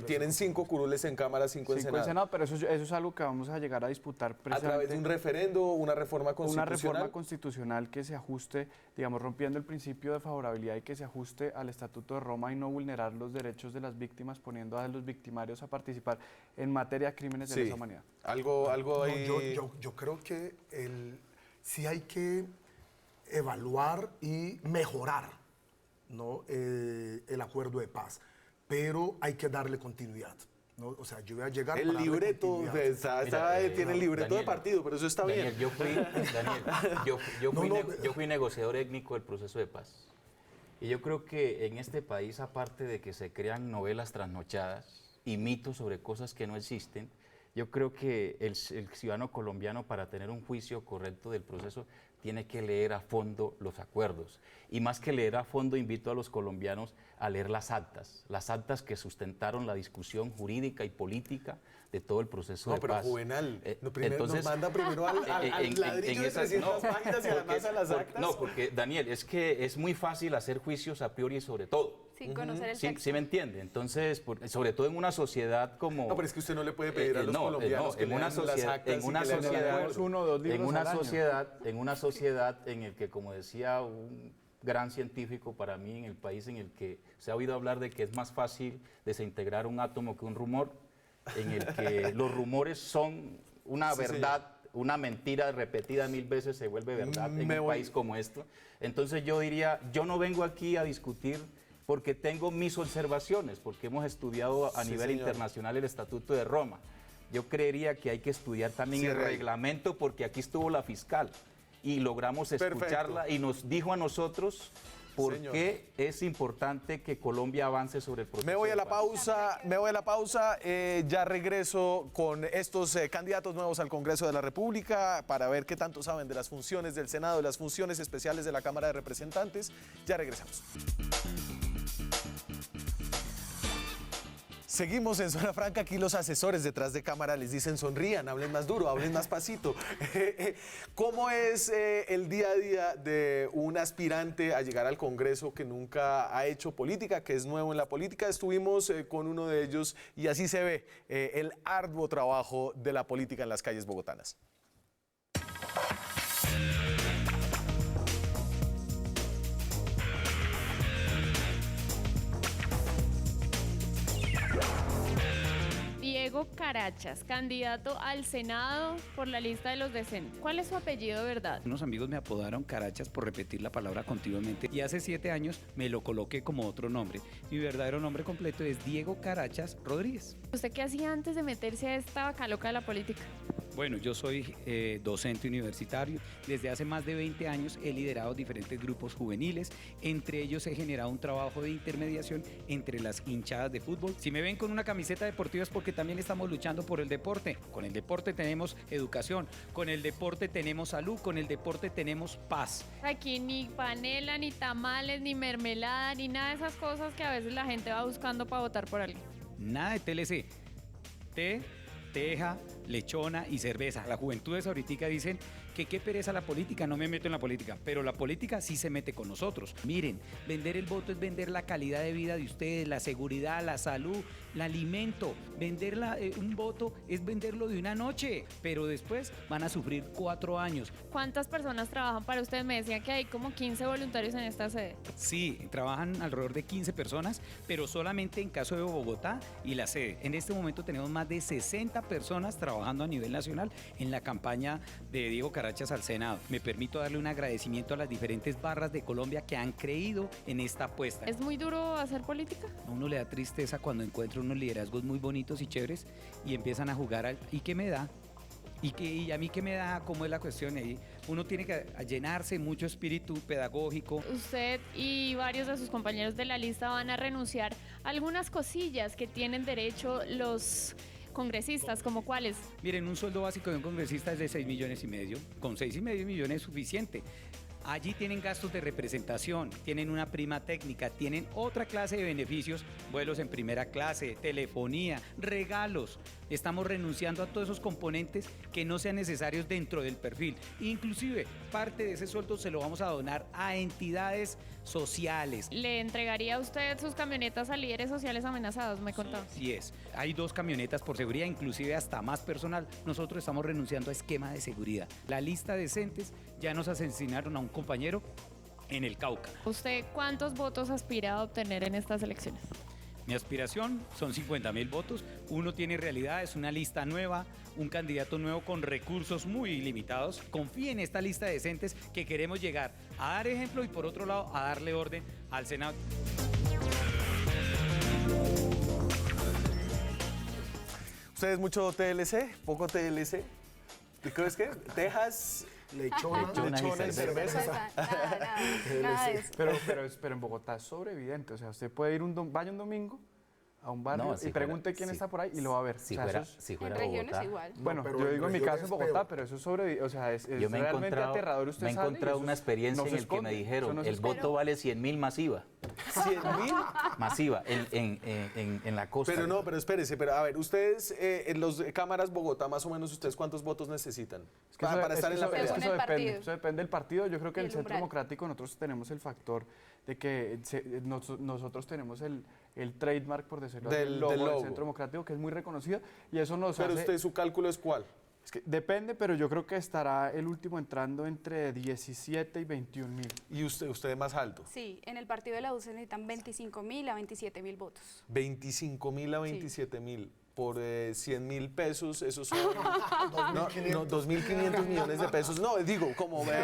Tienen 5 curules en Cámara, 5 en 5 Senado. en Senado, pero eso es algo que vamos a llegar a disputar A precisamente. través de un referendo, una reforma constitucional. Una reforma constitucional que se ajuste, digamos, rompiendo el principio de favorabilidad y que se ajuste al Estatuto de Roma y no vulnerar los derechos de las víctimas, poniendo a los victimarios a participar en materia de crímenes de Sí. lesa humanidad. Algo No, ahí... yo creo que sí hay que evaluar y mejorar, ¿no? El acuerdo de paz, pero hay que darle continuidad, ¿no? O sea, yo voy a llegar El para darle libreto, continuidad. Mira, tiene el libreto Daniel, de partido, pero eso está Daniel, bien. yo fui negociador étnico del proceso de paz. Y yo creo que en este país, aparte de que se crean novelas trasnochadas y mitos sobre cosas que no existen, yo creo que el ciudadano colombiano, para tener un juicio correcto del proceso, tiene que leer a fondo los acuerdos. Y más que leer a fondo, invito a los colombianos a leer las actas que sustentaron la discusión jurídica y política de todo el proceso de pero paz. Juvenal, Entonces, nos manda primero al ladrillo de 300 páginas y además a las actas. No, porque Daniel, es que es muy fácil hacer juicios a priori sobre todo. Sin conocer el Sí, texto. sí me entiende. Entonces, sobre todo en una sociedad como... No, pero es que usted no le puede pedir a los colombianos que en una lean las sociedad, actas en y una que lean el sociedad, acuerdo. uno o dos libros en una al año. sociedad en el que, como decía un gran científico para mí, en el país en el que se ha oído hablar de que es más fácil desintegrar un átomo que un rumor, en el que los rumores son una verdad una mentira repetida 1000 veces se vuelve verdad en un país como esto. Entonces yo diría, yo no vengo aquí a discutir porque tengo mis observaciones, porque hemos estudiado a nivel internacional el Estatuto de Roma. Yo creería que hay que estudiar también el reglamento, porque aquí estuvo la fiscal y logramos escucharla y nos dijo a nosotros por qué es importante que Colombia avance sobre el proceso. Me voy a la pausa, ya regreso con estos candidatos nuevos al Congreso de la República para ver qué tanto saben de las funciones del Senado, de las funciones especiales de la Cámara de Representantes. Ya regresamos. Seguimos en Zona Franca, aquí los asesores detrás de cámara les dicen sonrían, hablen más duro, hablen más pasito. ¿Cómo es el día a día de un aspirante a llegar al Congreso que nunca ha hecho política, que es nuevo en la política? Estuvimos con uno de ellos y así se ve el arduo trabajo de la política en las calles bogotanas. Diego Carachas, candidato al Senado por la lista de los decentes. ¿Cuál es su apellido de verdad? Unos amigos me apodaron Carachas por repetir la palabra continuamente y hace 7 años me lo coloqué como otro nombre. Mi verdadero nombre completo es Diego Carachas Rodríguez. ¿Usted qué hacía antes de meterse a esta vaca loca de la política? Bueno, yo soy docente universitario. Desde hace más de 20 años he liderado diferentes grupos juveniles. Entre ellos he generado un trabajo de intermediación entre las hinchadas de fútbol. Si me ven con una camiseta deportiva es porque también estamos luchando por el deporte. Con el deporte tenemos educación, con el deporte tenemos salud, con el deporte tenemos paz. Aquí ni panela, ni tamales, ni mermelada, ni nada de esas cosas que a veces la gente va buscando para votar por alguien. Nada de TLC. Té, teja, lechona y cerveza. Las juventudes ahorita dicen que qué pereza la política, no me meto en la política, pero la política sí se mete con nosotros. Miren, vender el voto es vender la calidad de vida de ustedes, la seguridad, la salud, el alimento. Vender un voto es venderlo de una noche, pero después van a sufrir 4 años. ¿Cuántas personas trabajan para ustedes? Me decían que hay como 15 voluntarios en esta sede. Sí, trabajan alrededor de 15 personas, pero solamente en caso de Bogotá y la sede. En este momento tenemos más de 60 personas trabajando a nivel nacional en la campaña de Diego Carachas al Senado. Me permito darle un agradecimiento a las diferentes barras de Colombia que han creído en esta apuesta. ¿Es muy duro hacer política? A uno le da tristeza cuando encuentra unos liderazgos muy bonitos y chéveres y empiezan a jugar al ¿y qué me da? ¿Y a mí qué me da? ¿Cómo es la cuestión ahí? Uno tiene que llenarse mucho espíritu pedagógico. Usted y varios de sus compañeros de la lista van a renunciar a algunas cosillas que tienen derecho los congresistas, ¿como cuáles? Miren, un sueldo básico de un congresista es de 6,5 millones. Con 6,5 millones es suficiente. Allí tienen gastos de representación, tienen una prima técnica, tienen otra clase de beneficios, vuelos en primera clase, telefonía, regalos. Estamos renunciando a todos esos componentes que no sean necesarios dentro del perfil. Inclusive, parte de ese sueldo se lo vamos a donar a entidades sociales. ¿Le entregaría a usted sus camionetas a líderes sociales amenazados? Me contó. Sí es. Hay 2 camionetas por seguridad, inclusive hasta más personal. Nosotros estamos renunciando a esquema de seguridad. La lista de decentes, ya nos asesinaron a un compañero en el Cauca. ¿Usted cuántos votos aspira a obtener en estas elecciones? Mi aspiración son 50,000 votos. Uno tiene realidad, es una lista nueva, un candidato nuevo con recursos muy limitados. Confíe en esta lista de decentes que queremos llegar a dar ejemplo y por otro lado a darle orden al Senado. ¿Ustedes mucho TLC? ¿Poco TLC? ¿Y qué es que? ¿Tejas? Lechona y cerveza. Nada de eso. Pero en Bogotá es sobreevidente. O sea, usted puede ir vaya un domingo a un barrio No, si y pregunte quién está por ahí y lo va a ver. Si O sea, fuera, eso es- si fuera En regiones Bogotá, igual. bueno, pero yo en digo en mi regiones caso en es Bogotá, peor. pero eso es o sea, es yo me he realmente encontrado, aterrador. Usted me he sale y encontrado eso una experiencia no se en el que me esconde, dijeron, eso no se el esconde. voto vale 100.000 masiva. ¿100.000? Masiva, en la costa. Pero no, pero espérese, pero a ver, ustedes, en los cámaras Bogotá, más o menos, ¿ustedes cuántos votos necesitan Es que para estar en la pelea? Según el partido. Eso depende del partido. Yo creo que Y en el el Centro umbral. Democrático nosotros tenemos el factor de que nosotros tenemos el trademark, por decirlo así, Del el logo del logo. Centro Democrático, que es muy reconocido, y eso nos Pero hace... usted, ¿su cálculo es cuál? Es que depende, pero yo creo que estará el último entrando entre 17 y 21,000. ¿Y usted más alto? Sí, en el partido de la U se necesitan 25,000 a 27,000 votos. 25.000 a 27.000. por 100.000 pesos, esos son 2.500 millones de pesos. No, digo, como... jamás.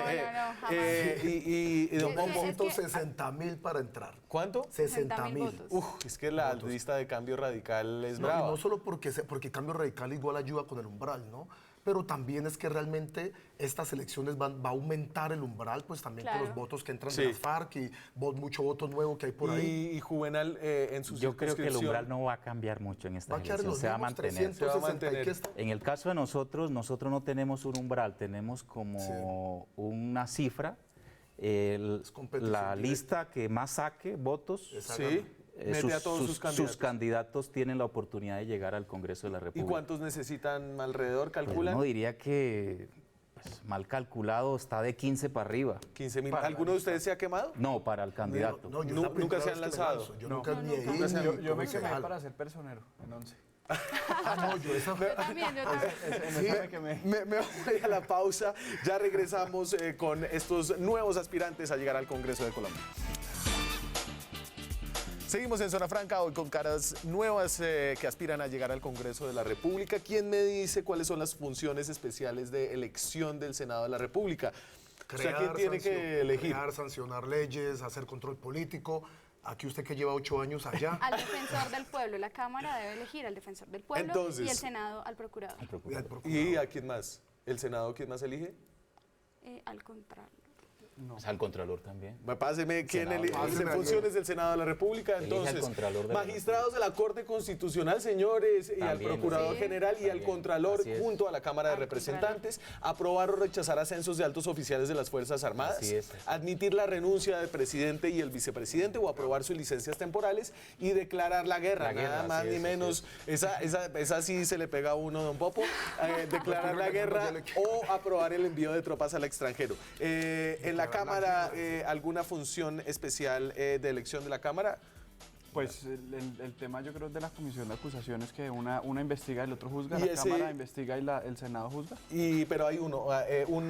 y don Es Pombo, que- Votos 60.000 para entrar. ¿cuánto? 60.000. votos. Es que la lista de cambio radical es No, y brava. no solo porque Cambio Radical igual ayuda con el umbral, ¿no? Pero también es que realmente estas elecciones va a aumentar el umbral, pues también con Claro. los votos que entran Sí. de las FARC y mucho voto nuevo que hay por ahí. Y Juvenal en su Yo creo que el circunscripción- umbral no va a cambiar mucho en esta Va a quedar elección, los se va a mismos mantener. 360 mantener. ¿qué está? En el caso de nosotros no tenemos un umbral, tenemos como una cifra. competición La directa. lista que más saque votos, Sí, mete a todos sus candidatos. sus candidatos tienen la oportunidad de llegar al Congreso de la ¿Y República. cuántos necesitan alrededor, Pues calculan? uno diría que, pues, mal calculado, está de 15 para arriba. 15.000. ¿Alguno de ustedes se ha quemado? No, para el candidato. No, yo es Nu- la nunca primera se han vez que me lanzado. lanzo. Yo No. nunca ni he Nunca ido se han- ni Yo me quemé concejal. para ser personero en 11. No, yo esa... Yo también. En ese me quemé. Me voy a la pausa. Ya regresamos con estos nuevos aspirantes a llegar al Congreso de Colombia. Seguimos en Zona Franca, hoy con caras nuevas que aspiran a llegar al Congreso de la República. ¿Quién me dice cuáles son las funciones especiales de elección del Senado de la República? O sea, ¿quién tiene que elegir? Crear, sancionar leyes, hacer control político. Aquí usted que lleva 8 años allá. Al defensor del pueblo. La Cámara debe elegir al defensor del pueblo Entonces- y el Senado al procurador. y al procurador. ¿Y a quién más? ¿El Senado quién más elige? Al contrario. Pues al Contralor también. Páseme quién Senado. elige Páseme en a funciones del Senado de la República. Elige al Entonces, Contralor de la magistrados de la Corte Constitucional, señores, y al También, Procurador sí. General y al También, Contralor así es. junto a la Cámara de Al Representantes, aprobar o rechazar ascensos de altos oficiales de las Fuerzas Armadas, Así es. admitir la renuncia del presidente y el vicepresidente o aprobar sus licencias temporales y declarar la guerra, La guerra, nada más así ni es, menos. Esa sí se le pega a uno, don Popo. Declarar la guerra o aprobar el envío de tropas al extranjero. En la Cámara, ¿alguna función especial de elección de la Cámara? Pues el tema yo creo es de la comisión de acusaciones que una investiga y el otro juzga, Y la ese- Cámara investiga y el Senado juzga. Pero hay uno, hay un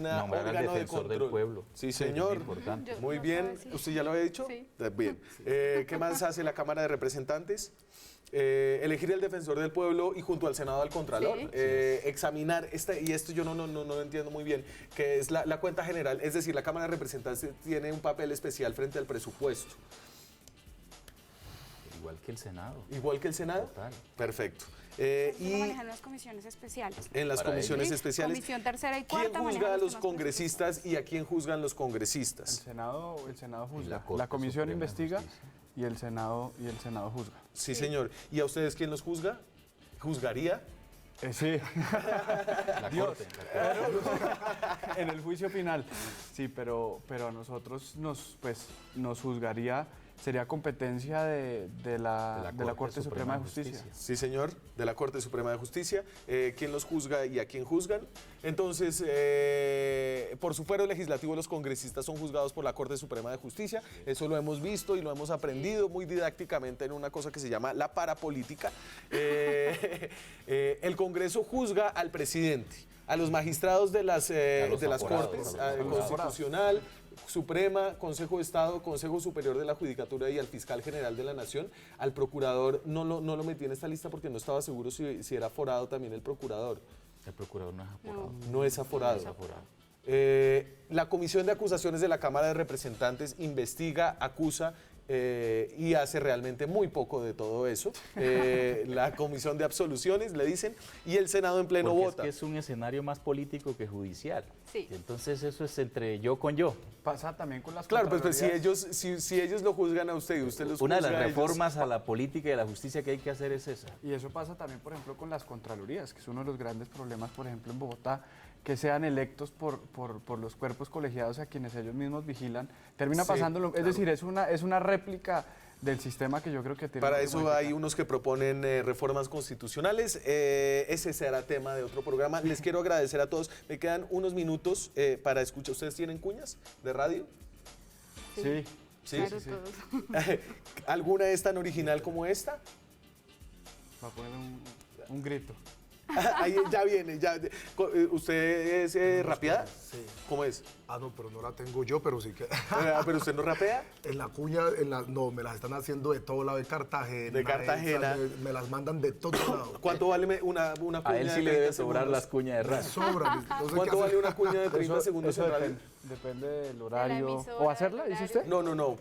Nombrar al órgano de defensor del control. pueblo. Sí, señor. Importante. Yo Muy no bien. puedo decir. ¿Usted ya lo había dicho? Sí. Bien. ¿Qué más hace la Cámara de Representantes? Elegir el defensor del pueblo y junto al Senado al Contralor. Sí. Examinar, y esto yo no lo entiendo muy bien, que es la cuenta general. Es decir, la Cámara de Representantes tiene un papel especial frente al presupuesto. Igual que el Senado. Igual que el Senado. Total. Perfecto. Eso lo Y manejan las comisiones especiales. en las Para comisiones Sí, especiales, Comisión tercera y ¿quién cuarta juzga manejan a los los temas congresistas y a quién juzgan los El congresistas? Senado juzga. la La, Corte comisión Suprema de investiga Justicia. y el Senado juzga. Sí, señor. ¿Y a ustedes quién los juzga? ¿Juzgaría? Sí, La Corte. en el juicio final. Sí, pero a nosotros nos juzgaría, sería competencia de la Corte Suprema de Justicia. Sí, señor, de la Corte Suprema de Justicia. ¿Quién los juzga y a quién juzgan? Entonces, por su fuero legislativo, los congresistas son juzgados por la Corte Suprema de Justicia. Eso lo hemos visto y lo hemos aprendido muy didácticamente en una cosa que se llama la parapolítica. El Congreso juzga al presidente, a los magistrados de las aforados, Cortes, a los aforados. Constitucional, Suprema, Consejo de Estado, Consejo Superior de la Judicatura y al Fiscal General de la Nación. Al Procurador no lo metí en esta lista porque no estaba seguro si era aforado también el Procurador. El procurador no es aforado. No es aforado. No es aforado. La Comisión de Acusaciones de la Cámara de Representantes investiga, acusa y hace realmente muy poco de todo eso. La Comisión de Absoluciones, le dicen, y el Senado en pleno Porque vota. es que es un escenario más político que judicial. Sí. Y entonces eso es entre yo con yo. Pasa también con las Claro, pues si contralorías. ellos lo juzgan a usted y usted los Una de juzga las a ellos. reformas a la política y a la justicia que hay que hacer es esa. Y eso pasa también, por ejemplo, con las contralorías, que es uno de los grandes problemas, por ejemplo, en Bogotá, que sean electos por los cuerpos colegiados a quienes ellos mismos vigilan. Termina Sí, pasando, es decir, es una réplica del sistema que yo creo que tiene Para que eso modificar. hay unos que proponen reformas constitucionales. Ese será tema de otro programa. Les quiero agradecer a todos. Me quedan unos minutos para escuchar. ¿Ustedes tienen cuñas de radio? Sí. ¿Sí? Claro, sí. todos. ¿Alguna es tan original como esta? Va a poner un grito. Ahí ya viene, ya. ¿Usted es rapeada? Sí. ¿Cómo es? Ah, no, pero no la tengo yo, pero sí que... ¿Pero usted no rapea? En la cuña, no, me las están haciendo de todo lado, de Cartagena. De Cartagena. Me las mandan de todo lado. ¿Cuánto vale una cuña A él sí de le debe 30 sobrar segundos? las cuñas de Me rap. sobra. No sé qué ¿Cuánto hacer. vale una cuña de 30 segundos Eso en radio? depende del horario. emisora, ¿O hacerla, del dice horario. usted? No,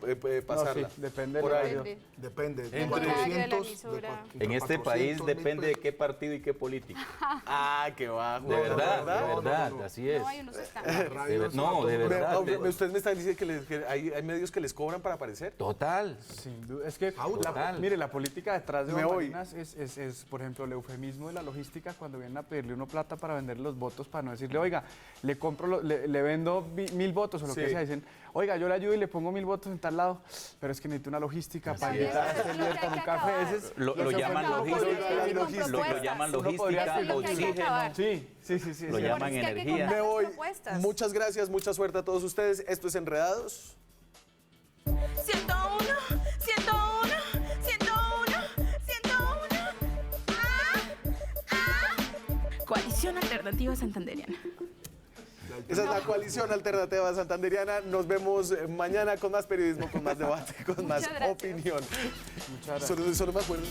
pasarla. sí, depende Por del ahí. horario. Depende. Entre- 400, emisora. entre En este 400, país 1000 depende de pesos. qué partido y qué política. Ah, qué bajo. De verdad, no, de verdad, no. así es. No, hay unos estándares. Radio es No, todo. de verdad. Ustedes me están diciendo que hay medios que les cobran para aparecer. Total. Sin duda. Es que, Total. mire, la política detrás de Me voy. bambalinas es, por ejemplo, el eufemismo de la logística cuando vienen a pedirle uno plata para vender los votos, para no decirle, oiga, le compro, le vendo 1000 votos o lo Sí. que sea. Dicen, oiga, yo le ayudo y le pongo 1000 votos en tal lado, pero es que necesito una logística para También invitar a eso es este lo líder que con hay un que café. acabar. Ese es- Lo ese llaman Con logística, propuestas y con lo propuestas. llaman Uno podría logística, decir lo que hay que oxígeno. acabar. Sí, sí, sí, sí. Lo sí. llaman Es que hay que energía. contar Me voy. propuestas. Muchas gracias, mucha suerte a todos ustedes. Esto es Enredados. 101, 101, 101, 101. Coalición Alternativa Santanderiana. Esa es la coalición alternativa santanderiana. Nos vemos mañana con más periodismo, con más debate, con más Muchas gracias. opinión. Muchas gracias. Solo me acuerdo.